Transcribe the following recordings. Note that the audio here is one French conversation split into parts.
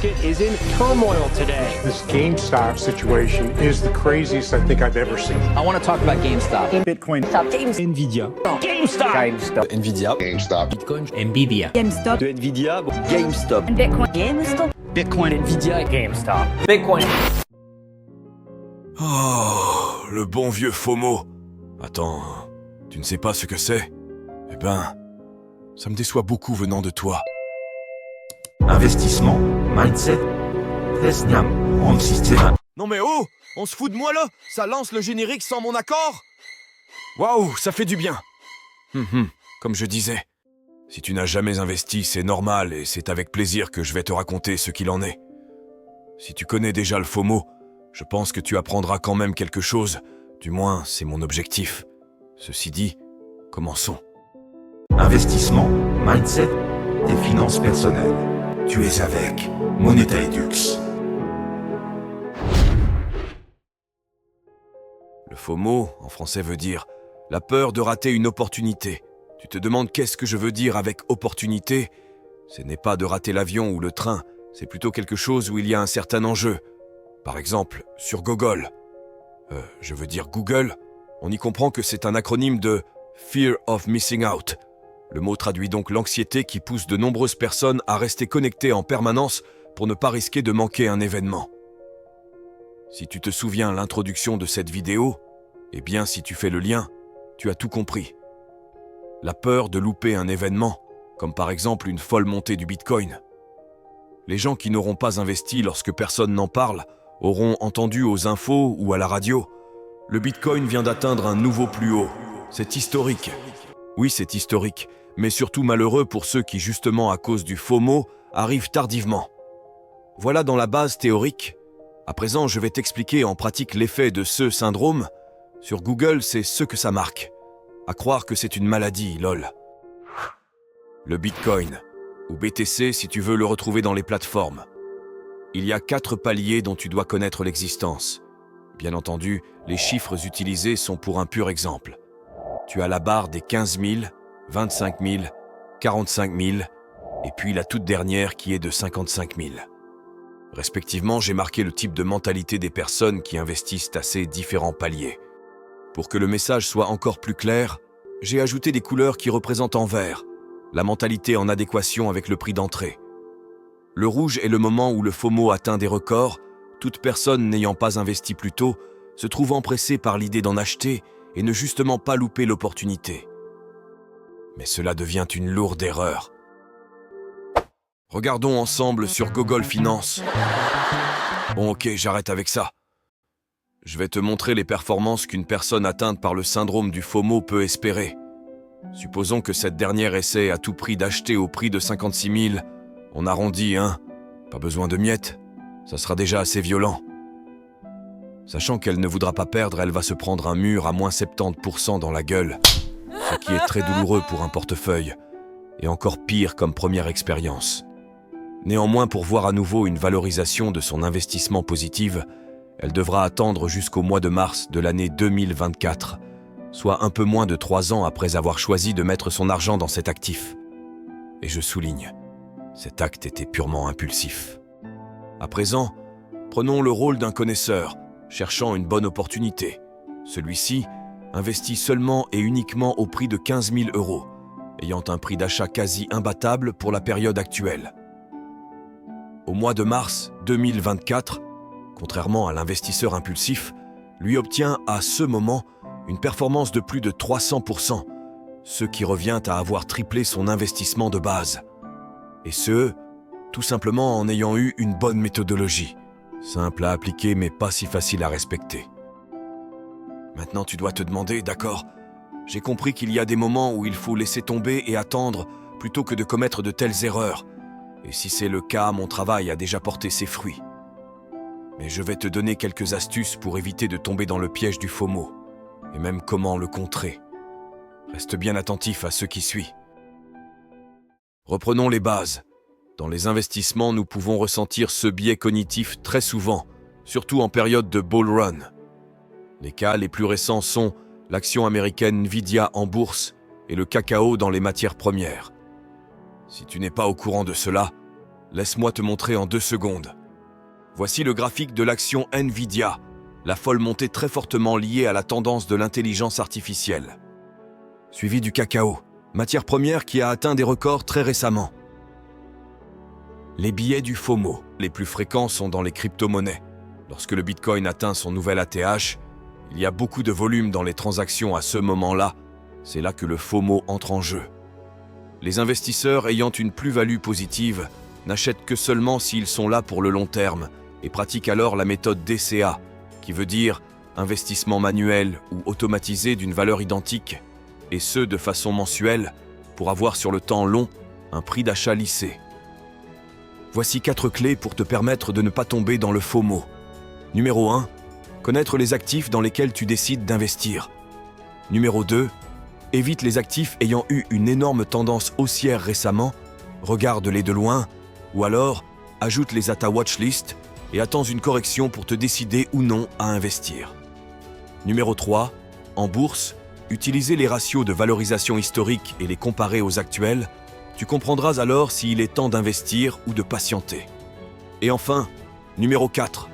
market is in turmoil today. This GameStop situation is the craziest I think I've ever seen. I want to talk about GameStop. Bitcoin. Stop. Games. Nvidia. GameStop. GameStop. Nvidia. GameStop. Bitcoin. Nvidia. GameStop. De Nvidia. GameStop. Bitcoin. GameStop. Bitcoin. Nvidia. GameStop. Bitcoin. Oh, le bon vieux FOMO. Attends, tu ne sais pas ce que c'est? Eh ben, ça me déçoit beaucoup venant de toi. Investissement, mindset, Tesniam, on système. Non mais oh, on se fout de moi là? Ça lance le générique sans mon accord? Waouh, ça fait du bien. Comme je disais, si tu n'as jamais investi, c'est normal et c'est avec plaisir que je vais te raconter ce qu'il en est. Si tu connais déjà le FOMO, je pense que tu apprendras quand même quelque chose. Du moins, c'est mon objectif. Ceci dit, commençons. Investissement, mindset, tes finances personnelles. Tu es avec Moneta Edux. Le FOMO, en français, veut dire la peur de rater une opportunité. Tu te demandes qu'est-ce que je veux dire avec opportunité? Ce n'est pas de rater l'avion ou le train, c'est plutôt quelque chose où il y a un certain enjeu. Par exemple, sur Google. Je veux dire Google, on y comprend que c'est un acronyme de Fear of Missing Out. Le mot traduit donc l'anxiété qui pousse de nombreuses personnes à rester connectées en permanence pour ne pas risquer de manquer un événement. Si tu te souviens l'introduction de cette vidéo, eh bien si tu fais le lien, tu as tout compris. La peur de louper un événement, comme par exemple une folle montée du Bitcoin. Les gens qui n'auront pas investi lorsque personne n'en parle auront entendu aux infos ou à la radio. Le Bitcoin vient d'atteindre un nouveau plus haut. C'est historique. Oui, c'est historique, mais surtout malheureux pour ceux qui, justement à cause du FOMO, arrivent tardivement. Voilà dans la base théorique. À présent, je vais t'expliquer en pratique l'effet de ce syndrome. Sur Google, c'est ce que ça marque. À croire que c'est une maladie, lol. Le Bitcoin, ou BTC si tu veux le retrouver dans les plateformes. Il y a 4 paliers dont tu dois connaître l'existence. Bien entendu, les chiffres utilisés sont pour un pur exemple. Tu as la barre des 15 000, 25 000, 45 000, et puis la toute dernière qui est de 55 000. Respectivement, j'ai marqué le type de mentalité des personnes qui investissent à ces différents paliers. Pour que le message soit encore plus clair, j'ai ajouté des couleurs qui représentent en vert, la mentalité en adéquation avec le prix d'entrée. Le rouge est le moment où le FOMO atteint des records, toute personne n'ayant pas investi plus tôt, se trouvant pressée par l'idée d'en acheter et ne justement pas louper l'opportunité. Mais cela devient une lourde erreur. Regardons ensemble sur Google Finance. Bon ok, j'arrête avec ça. Je vais te montrer les performances qu'une personne atteinte par le syndrome du FOMO peut espérer. Supposons que cette dernière essaie à tout prix d'acheter au prix de 56 000. On arrondit, hein? Pas besoin de miettes. Ça sera déjà assez violent. Sachant qu'elle ne voudra pas perdre, elle va se prendre un mur à moins 70% dans la gueule. Ce qui est très douloureux pour un portefeuille. Et encore pire comme première expérience. Néanmoins, pour voir à nouveau une valorisation de son investissement positive, elle devra attendre jusqu'au mois de mars de l'année 2024, soit un peu moins de 3 ans après avoir choisi de mettre son argent dans cet actif. Et je souligne, cet acte était purement impulsif. À présent, prenons le rôle d'un connaisseur, cherchant une bonne opportunité. Celui-ci investit seulement et uniquement au prix de 15 000 €, ayant un prix d'achat quasi imbattable pour la période actuelle. Au mois de mars 2024, contrairement à l'investisseur impulsif, lui obtient à ce moment une performance de plus de 300%, ce qui revient à avoir triplé son investissement de base. Et ce, tout simplement en ayant eu une bonne méthodologie, simple à appliquer mais pas si facile à respecter. Maintenant tu dois te demander, d'accord, j'ai compris qu'il y a des moments où il faut laisser tomber et attendre plutôt que de commettre de telles erreurs. Et si c'est le cas, mon travail a déjà porté ses fruits. Mais je vais te donner quelques astuces pour éviter de tomber dans le piège du FOMO, et même comment le contrer. Reste bien attentif à ce qui suit. Reprenons les bases. Dans les investissements, nous pouvons ressentir ce biais cognitif très souvent, surtout en période de bull run. Les cas les plus récents sont l'action américaine Nvidia en bourse et le cacao dans les matières premières. Si tu n'es pas au courant de cela, Laisse-moi te montrer en 2 secondes. Voici le graphique de l'action Nvidia, la folle montée très fortement liée à la tendance de l'intelligence artificielle. Suivi du cacao, matière première qui a atteint des records très récemment. Les billets du FOMO, les plus fréquents sont dans les crypto-monnaies. Lorsque le Bitcoin atteint son nouvel ATH, il y a beaucoup de volume dans les transactions à ce moment-là. C'est là que le FOMO entre en jeu. Les investisseurs ayant une plus-value positive n'achètent que seulement s'ils sont là pour le long terme et pratiquent alors la méthode DCA, qui veut dire investissement manuel ou automatisé d'une valeur identique, et ce de façon mensuelle, pour avoir sur le temps long un prix d'achat lissé. Voici 4 clés pour te permettre de ne pas tomber dans le FOMO. Numéro 1, connaître les actifs dans lesquels tu décides d'investir. Numéro 2, évite les actifs ayant eu une énorme tendance haussière récemment, regarde-les de loin, ou alors ajoute-les à ta watchlist et attends une correction pour te décider ou non à investir. Numéro 3, en bourse, utilisez les ratios de valorisation historique et les comparer aux actuels, tu comprendras alors s'il est temps d'investir ou de patienter. Et enfin, numéro 4,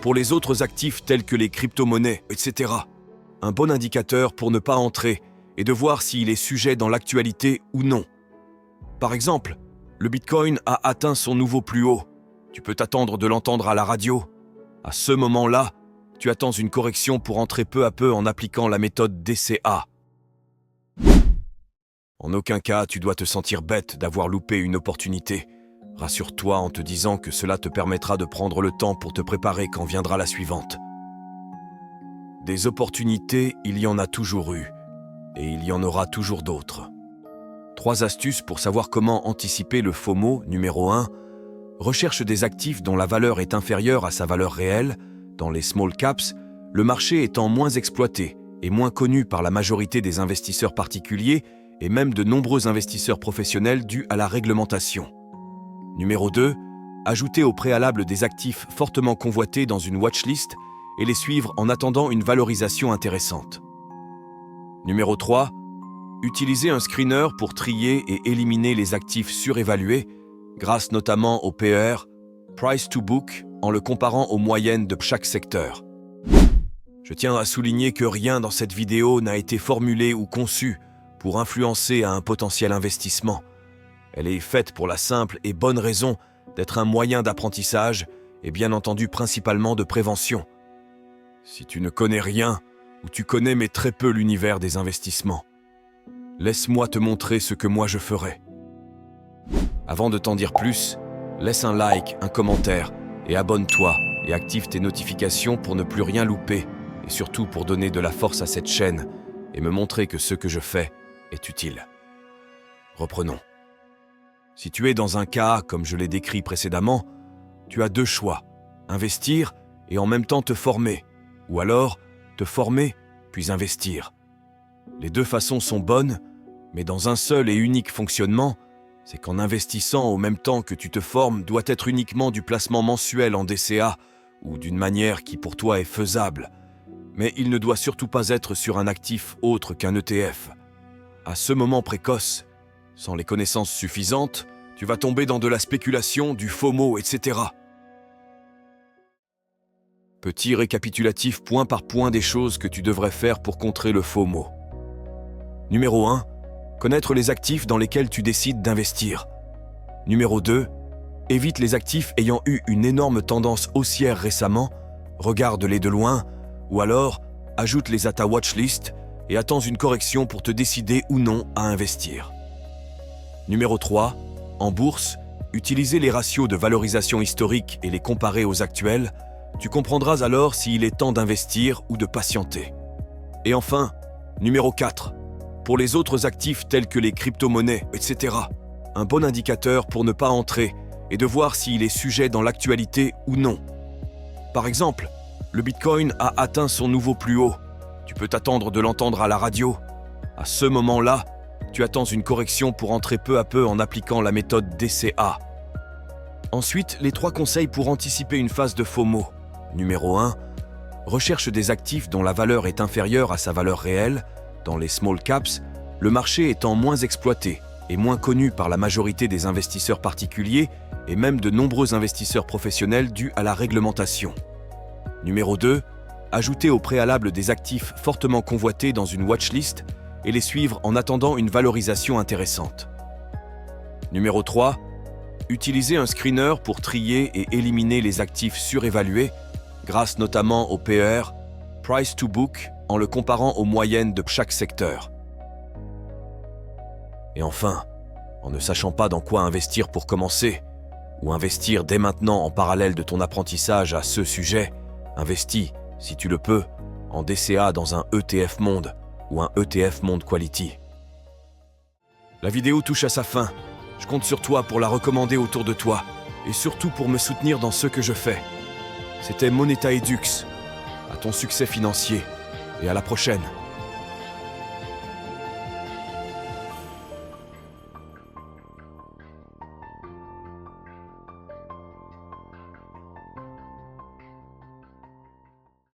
pour les autres actifs tels que les crypto-monnaies, etc., un bon indicateur pour ne pas entrer et de voir s'il est sujet dans l'actualité ou non. Par exemple, le Bitcoin a atteint son nouveau plus haut. Tu peux t'attendre de l'entendre à la radio. À ce moment-là, tu attends une correction pour entrer peu à peu en appliquant la méthode DCA. En aucun cas, tu dois te sentir bête d'avoir loupé une opportunité. Rassure-toi en te disant que cela te permettra de prendre le temps pour te préparer quand viendra la suivante. Des opportunités, il y en a toujours eu. Et il y en aura toujours d'autres. 3 astuces pour savoir comment anticiper le FOMO. Numéro 1. Recherche des actifs dont la valeur est inférieure à sa valeur réelle. Dans les small caps, le marché étant moins exploité et moins connu par la majorité des investisseurs particuliers et même de nombreux investisseurs professionnels dus à la réglementation. Numéro 2. Ajouter au préalable des actifs fortement convoités dans une watchlist et les suivre en attendant une valorisation intéressante. Numéro 3. Utiliser un screener pour trier et éliminer les actifs surévalués, grâce notamment au PER, Price to Book, en le comparant aux moyennes de chaque secteur. Je tiens à souligner que rien dans cette vidéo n'a été formulé ou conçu pour influencer à un potentiel investissement. Elle est faite pour la simple et bonne raison d'être un moyen d'apprentissage et bien entendu principalement de prévention. Si tu ne connais rien, ou tu connais mais très peu l'univers des investissements, laisse-moi te montrer ce que moi je ferai. Avant de t'en dire plus, laisse un like, un commentaire et abonne-toi et active tes notifications pour ne plus rien louper et surtout pour donner de la force à cette chaîne et me montrer que ce que je fais est utile. Reprenons. Si tu es dans un cas comme je l'ai décrit précédemment, tu as 2 choix, investir et en même temps te former, ou alors te former puis investir. Les 2 façons sont bonnes, mais dans un seul et unique fonctionnement, c'est qu'en investissant au même temps que tu te formes doit être uniquement du placement mensuel en DCA ou d'une manière qui pour toi est faisable. Mais il ne doit surtout pas être sur un actif autre qu'un ETF. À ce moment précoce, sans les connaissances suffisantes, tu vas tomber dans de la spéculation, du FOMO, etc. Petit récapitulatif point par point des choses que tu devrais faire pour contrer le FOMO. Numéro 1. Connaître les actifs dans lesquels tu décides d'investir. Numéro 2. Évite les actifs ayant eu une énorme tendance haussière récemment, regarde-les de loin, ou alors ajoute-les à ta watchlist et attends une correction pour te décider ou non à investir. Numéro 3. En bourse, utilisez les ratios de valorisation historique et les comparer aux actuels, tu comprendras alors s'il est temps d'investir ou de patienter. Et enfin, numéro 4. Pour les autres actifs tels que les crypto-monnaies, etc., un bon indicateur pour ne pas entrer et de voir s'il est sujet dans l'actualité ou non. Par exemple, le Bitcoin a atteint son nouveau plus haut. Tu peux t'attendre de l'entendre à la radio. À ce moment-là, tu attends une correction pour entrer peu à peu en appliquant la méthode DCA. Ensuite, les 3 conseils pour anticiper une phase de FOMO. Numéro 1. Recherche des actifs dont la valeur est inférieure à sa valeur réelle. Dans les small caps, le marché étant moins exploité est moins connu par la majorité des investisseurs particuliers et même de nombreux investisseurs professionnels dû à la réglementation. Numéro 2, ajouter au préalable des actifs fortement convoités dans une watchlist et les suivre en attendant une valorisation intéressante. Numéro 3, utiliser un screener pour trier et éliminer les actifs surévalués grâce notamment au PER, Price to Book, en le comparant aux moyennes de chaque secteur. Et enfin, en ne sachant pas dans quoi investir pour commencer, ou investir dès maintenant en parallèle de ton apprentissage à ce sujet, investis, si tu le peux, en DCA dans un ETF Monde ou un ETF Monde Quality. La vidéo touche à sa fin. Je compte sur toi pour la recommander autour de toi et surtout pour me soutenir dans ce que je fais. C'était Moneta Edux. À ton succès financier et à la prochaine.